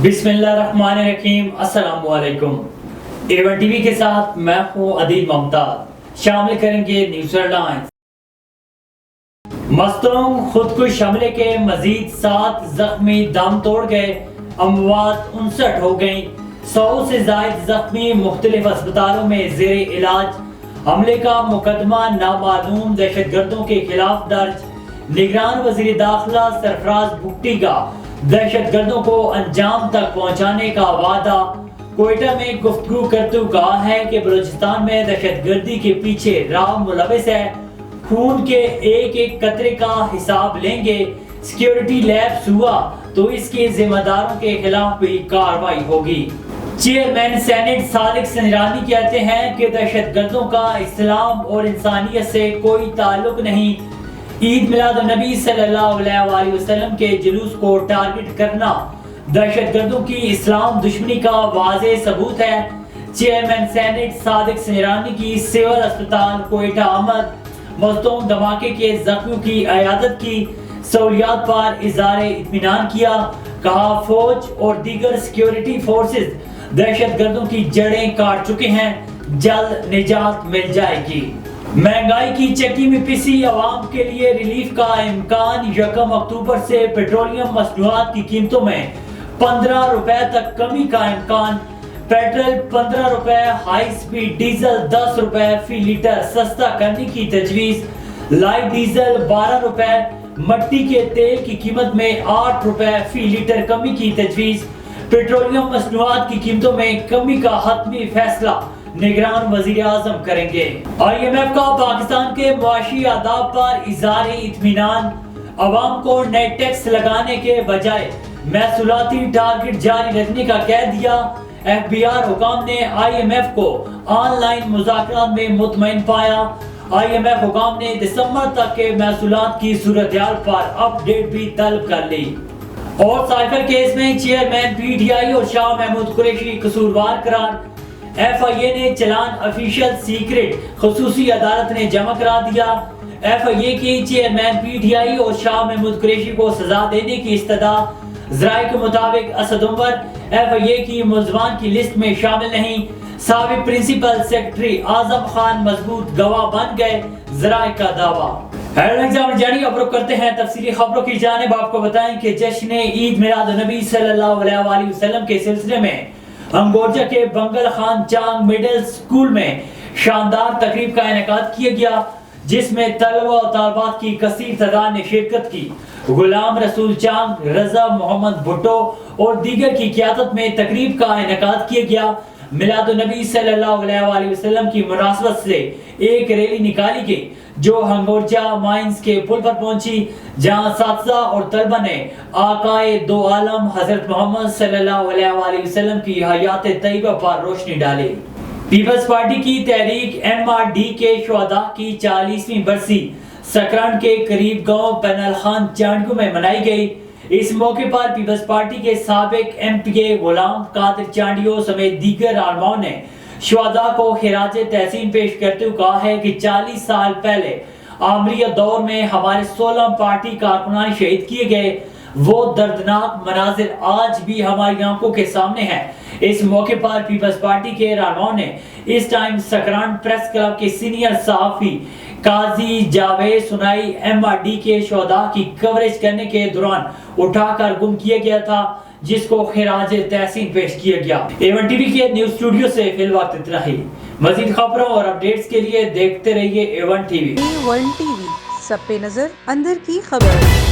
बिस्मिल्लाहिर्रहमानिर्रहीम। अस्सलाम वालेकुम। A1 टीवी के साथ मैं हूं अदील ममताज। शामिल करेंगे न्यूज़ हेडलाइंस। मस्तूम खुदकुश हमले के मजीद 7 जख्मी दम तोड़ गए, अमवात 59 हो गई। 100 से जायद जख्मी मुख्तलिफ अस्पतालों में जेर इलाज। हमले का मुकदमा नामालूम दहशतगर्दों के खिलाफ दर्ज। निगरान वजीर दाखिला सरफराज भुट्टी का दहशतगर्दों को अंजाम तक पहुंचाने का वादा। कोयटा में गुफ्तगू करते हुए कहा है कि बलूचिस्तान में दहशतगर्दी के पीछे राव मुलविस है। खून के एक एक कतरे का हिसाब लेंगे। सिक्योरिटी लैप्स हुआ तो इसके जिम्मेदारों के खिलाफ भी कार्रवाई होगी। चेयरमैन सेनेट सादिक संजरानी कहते हैं कि दहशतगर्दों का इस्लाम और इंसानियत से कोई ताल्लुक नहीं। ईद मिलाद नबी सल्लल्लाहु अलैहि वसल्लम के जुलूस को टारगेट करना दहशतगर्दों की इस्लाम दुश्मनी का वाज़ेह सबूत है। चेयरमैन सेनेट सादिक संजरानी की सिविल अस्पताल कोयटा आमद। मस्तूम धमाके के जख्मियों की इयादत की, सहूलियात पर इज़हार इत्मीनान किया। कहा फौज और दीगर सिक्योरिटी फोर्सेस दहशतगर्दों की जड़ें काट चुके हैं, जल्द निजात मिल जाएगी। महंगाई की चक्की में पिसी आवाम के लिए रिलीफ का इम्कान। 1 अक्टूबर से पेट्रोलियम मसनूआत की कीमतों में 15 रुपए तक कमी का इम्कान। पेट्रोल 15 रुपए, हाई स्पीड डीजल 10 रुपए फी लीटर सस्ता करने की तजवीज। लाइट डीजल 12 रुपए, मट्टी के तेल की कीमत में 8 रुपए फी लीटर कमी की तजवीज। पेट्रोलियम मसनूआत की कीमतों में कमी का हतमी फैसला निगरान वजीर आजम करेंगे। IMF का पाकिस्तान के मुआशी आदाब पर इज़हार इत्मीनान। अवाम को नए टैक्स लगाने के बजाय महसूलाती टारगेट जारी रखने का कह दिया। FBR हुकाम ने IMF को ऑनलाइन मुज़ाकरात में मुतमईन पाया। IMF हुकाम ने दिसंबर तक के महसूलात की सूरत-ए-हाल पर अपडेट भी तलब कर ली। और साइफर केस में चेयरमैन PTI और शाह महमूद कुरैशी कसूरवार करार। FIA ने चलान ऑफिशियल सीक्रेट खसूसी अदालत ने जमा करा दिया। FIA के चेयरमैन PTI और शाह महमूद कुरैशी को सजा देने की इस्तदा। ज़राए के मुताबिक असद उमर FIA की मुल्ज़मान की लिस्ट में शामिल नहीं। साबिक प्रिंसिपल सेक्रेटरी आजम खान मजबूत गवाह बन गए, ज़राए का दावा। अब करते हैं तफसीली खबरों की जानिब। आपको बताएं कि जश्न ईद मिलाद नबी सल्लल्लाहु अलैहि वसल्लम के सिलसिले में अंगोरजा के बंगल खान चांग मिडिल स्कूल में शानदार तकरीब का इनेकाद किया गया, जिसमें तलबा और तालबात की कसीर तादाद ने शिरकत की। गुलाम रसूल चांग, रजा मोहम्मद भुट्टो और दीगर की क़ियादत में तकरीब का इनेकाद किया गया। मिलाद नबी सल्लल्लाहु अलैहि वसल्लम की मुनासबत से एक रैली निकाली गई जो हंगोरजा माइंस के पुल पर पहुंची, जहां साथिया और तलबा ने आकाए दो आलम हजरत मोहम्मद सल्लल्लाहु अलैहि वसल्लम की हयात तैयबा पर रोशनी डाली। पीपल्स पार्टी की तहरीक MRD के शुहदा की 40वीं बरसी सकरान के करीब गांव पैनल खान चांडगू में मनाई गई। इस मौके पर पीपल्स पार्टी के साबिक MPA गुलाम कादिर चांडियो समेत दीगर आलमाओं ने शुहदा को खिराज तहसीन पेश करते हुए कहा है कि 40 साल पहले आमरीय दौर में हमारे 16 पार्टी कारकुनान शहीद किए गए। वो दर्दनाक मनाजिर आज भी हमारी आंखों के सामने है। इस मौके पर पीपल्स पार्टी के रहनुमाओं ने इस टाइम सकरान प्रेस क्लब के सीनियर सहाफी काजी जावेद सुनाई MRD के शुहदा की कवरेज करने के दौरान उठाकर गुम किया गया था, जिसको खिराज तहसीन पेश किया गया। A1 टीवी के न्यूज स्टूडियो से फिलहाल इतना ही। मजीद खबरों और अपडेट्स के लिए देखते रहिए A1 टीवी। A1 टीवी, सब पे नजर, अंदर की खबर।